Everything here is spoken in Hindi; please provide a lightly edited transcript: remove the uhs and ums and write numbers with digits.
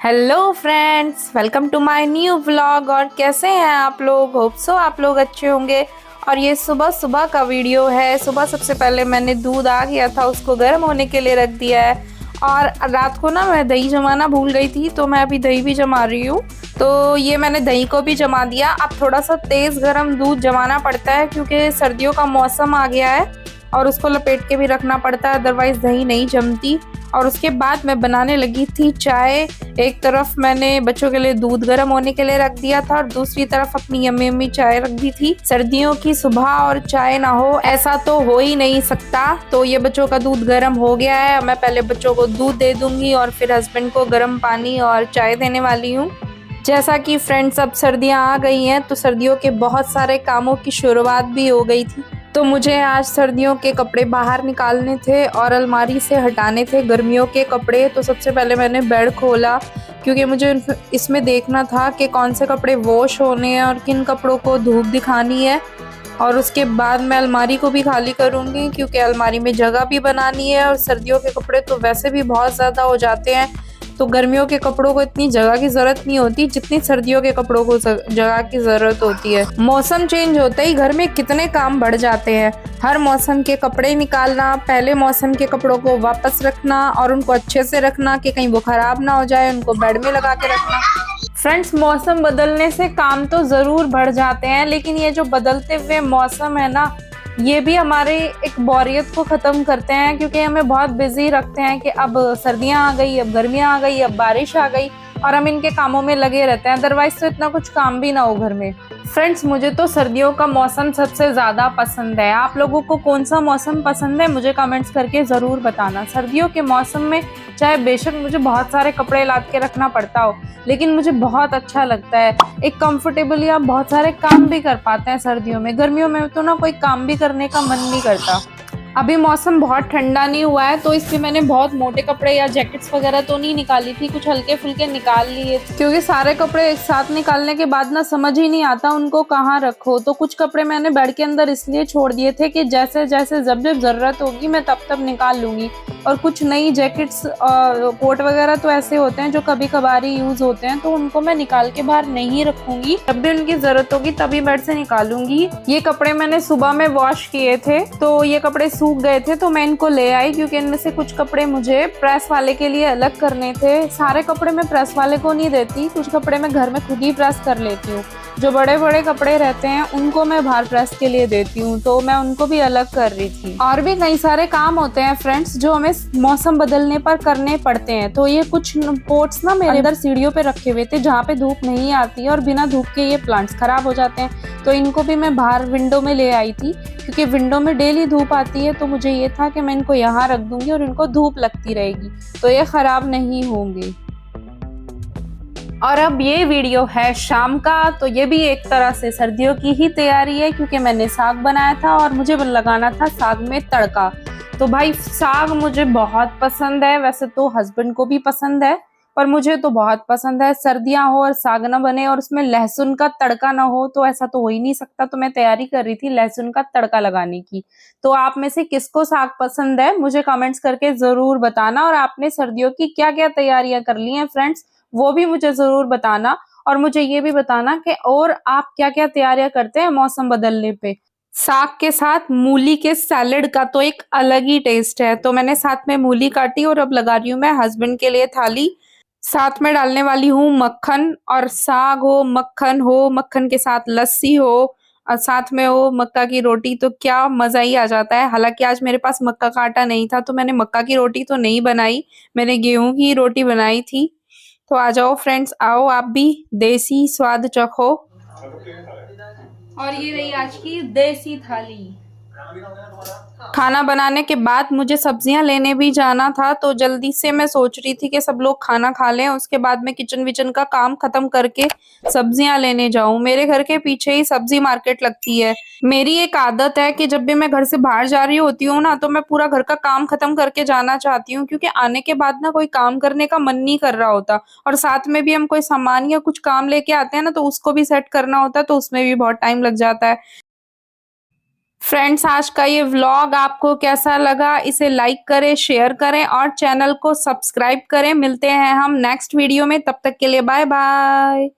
Hello friends, welcome to my new vlog. और कैसे हैं आप लोग? होप सो आप लोग अच्छे होंगे। और ये सुबह सुबह का वीडियो है। सुबह सबसे पहले मैंने दूध आ गया था, उसको गर्म होने के लिए रख दिया है। और रात को ना मैं दही जमाना भूल गई थी, तो मैं अभी दही भी जमा रही हूँ। तो ये मैंने दही को भी जमा दिया। अब थोड़ा सा तेज़ गर्म दूध जमाना पड़ता है क्योंकि सर्दियों का मौसम आ गया है और उसको लपेट के भी रखना पड़ता है, अदरवाइज़ दही नहीं जमती। और उसके बाद मैं बनाने लगी थी चाय। एक तरफ मैंने बच्चों के लिए दूध गर्म होने के लिए रख दिया था और दूसरी तरफ अपनी यम्मी यम्मी चाय रख दी थी। सर्दियों की सुबह और चाय ना हो ऐसा तो हो ही नहीं सकता। तो ये बच्चों का दूध गर्म हो गया है। मैं पहले बच्चों को दूध दे दूंगी और फिर हस्बैंड को गर्म पानी और चाय देने वाली हूँ। जैसा कि फ्रेंड्स, अब सर्दियाँ आ गई हैं तो सर्दियों के बहुत सारे कामों की शुरुआत भी हो गई थी। तो मुझे आज सर्दियों के कपड़े बाहर निकालने थे और अलमारी से हटाने थे गर्मियों के कपड़े। तो सबसे पहले मैंने बेड खोला क्योंकि मुझे इसमें देखना था कि कौन से कपड़े वॉश होने हैं और किन कपड़ों को धूप दिखानी है। और उसके बाद मैं अलमारी को भी खाली करूँगी क्योंकि अलमारी में जगह भी बनानी है। और सर्दियों के कपड़े तो वैसे भी बहुत ज़्यादा हो जाते हैं, तो गर्मियों के कपड़ों को इतनी जगह की ज़रूरत नहीं होती जितनी सर्दियों के कपड़ों को जगह की ज़रूरत होती है। मौसम चेंज होते ही घर में कितने काम बढ़ जाते हैं। हर मौसम के कपड़े निकालना, पहले मौसम के कपड़ों को वापस रखना और उनको अच्छे से रखना कि कहीं वो ख़राब ना हो जाए, उनको बेड में लगा के रखना। फ्रेंड्स, मौसम बदलने से काम तो ज़रूर बढ़ जाते हैं, लेकिन ये जो बदलते हुए मौसम है ना, ये भी हमारे एक बोरियत को ख़त्म करते हैं क्योंकि हमें बहुत बिजी रखते हैं कि अब सर्दियां आ गई, अब गर्मियां आ गई, अब बारिश आ गई और हम इनके कामों में लगे रहते हैं। अदरवाइज तो इतना कुछ काम भी ना हो घर में। फ्रेंड्स, मुझे तो सर्दियों का मौसम सबसे ज़्यादा पसंद है। आप लोगों को कौन सा मौसम पसंद है मुझे कमेंट्स करके ज़रूर बताना। सर्दियों के मौसम में चाहे बेशक मुझे बहुत सारे कपड़े लाद के रखना पड़ता हो, लेकिन मुझे बहुत अच्छा लगता है। एक कंफर्टेबली आप बहुत सारे काम भी कर पाते हैं सर्दियों में। गर्मियों में तो ना कोई काम भी करने का मन नहीं करता। अभी मौसम बहुत ठंडा नहीं हुआ है तो इसलिए मैंने बहुत मोटे कपड़े या जैकेट्स वगैरह तो नहीं निकाली थी, कुछ हल्के फुल्के निकाल लिए क्योंकि सारे कपड़े एक साथ निकालने के बाद ना समझ ही नहीं आता उनको कहाँ रखो। तो कुछ कपड़े मैंने बेड के अंदर इसलिए छोड़ दिए थे कि जैसे जैसे जब जब ज़रूरत होगी मैं तब तब निकाल लूँगी। और कुछ नई जैकेट्स कोट वगैरह तो ऐसे होते हैं जो कभी कभार ही यूज़ होते हैं, तो उनको मैं निकाल के बाहर नहीं रखूँगी। जब भी उनकी ज़रूरत होगी तभी बेड से निकालूंगी। ये कपड़े मैंने सुबह में वॉश किए थे तो ये कपड़े सूख गए थे तो मैं इनको ले आई क्योंकि इनमें से कुछ कपड़े मुझे प्रेस वाले के लिए अलग करने थे। सारे कपड़े मैं प्रेस वाले को नहीं देती, कुछ कपड़े मैं घर में खुद ही प्रेस कर लेती हूँ। जो बड़े बड़े कपड़े रहते हैं उनको मैं बाहर प्रेस के लिए देती हूँ, तो मैं उनको भी अलग कर रही थी। और भी कई सारे काम होते हैं फ्रेंड्स जो हमें मौसम बदलने पर करने पड़ते हैं। तो ये कुछ पोट्स ना मेरे अंदर सीढ़ियों पे रखे हुए थे जहाँ पे धूप नहीं आती है और बिना धूप के ये प्लांट्स खराब हो जाते हैं, तो इनको भी मैं बाहर विंडो में ले आई थी क्योंकि विंडो में डेली धूप आती है। तो मुझे ये था कि मैं इनको यहाँ रख दूंगी और इनको धूप लगती रहेगी तो ये खराब नहीं होंगे। और अब ये वीडियो है शाम का, तो ये भी एक तरह से सर्दियों की ही तैयारी है क्योंकि मैंने साग बनाया था और मुझे लगाना था साग में तड़का। तो भाई साग मुझे बहुत पसंद है, वैसे तो हस्बैंड को भी पसंद है पर मुझे तो बहुत पसंद है। सर्दियां हो और साग ना बने और उसमें लहसुन का तड़का ना हो तो ऐसा तो हो ही नहीं सकता। तो मैं तैयारी कर रही थी लहसुन का तड़का लगाने की। तो आप में से किसको साग पसंद है मुझे कमेंट्स करके जरूर बताना। और आपने सर्दियों की क्या क्या तैयारियां कर ली हैं फ्रेंड्स, वो भी मुझे जरूर बताना। और मुझे ये भी बताना कि और आप क्या क्या तैयारियां करते हैं मौसम बदलने पे। साग के साथ मूली के सैलेड का तो एक अलग ही टेस्ट है। तो मैंने साथ में मूली काटी और अब लगा रही हूँ मैं हस्बैंड के लिए थाली। साथ में डालने वाली हूँ मक्खन, और साग हो, मक्खन के साथ लस्सी हो और साथ में हो मक्का की रोटी, तो क्या मजा ही आ जाता है। हालांकि आज मेरे पास मक्का का आटा नहीं था तो मैंने मक्का की रोटी तो नहीं बनाई, मैंने गेहूं की रोटी बनाई थी। तो आ जाओ फ्रेंड्स, आओ आप भी देसी स्वाद चखो। और ये रही आज की देसी थाली। खाना बनाने के बाद मुझे सब्जियां लेने भी जाना था तो जल्दी से मैं सोच रही थी कि सब लोग खाना खा लें, उसके बाद मैं किचन विचन का काम खत्म करके सब्जियां लेने जाऊं। मेरे घर के पीछे ही सब्जी मार्केट लगती है। मेरी एक आदत है कि जब भी मैं घर से बाहर जा रही होती हूँ ना तो मैं पूरा घर का काम खत्म करके जाना चाहती हूँ क्योंकि आने के बाद ना कोई काम करने का मन नहीं कर रहा होता। और साथ में भी हम कोई सामान या कुछ काम लेके आते हैं ना तो उसको भी सेट करना होता है, तो उसमें भी बहुत टाइम लग जाता है। फ्रेंड्स, आज का ये व्लॉग आपको कैसा लगा, इसे लाइक करें, शेयर करें और चैनल को सब्सक्राइब करें। मिलते हैं हम नेक्स्ट वीडियो में, तब तक के लिए बाय बाय।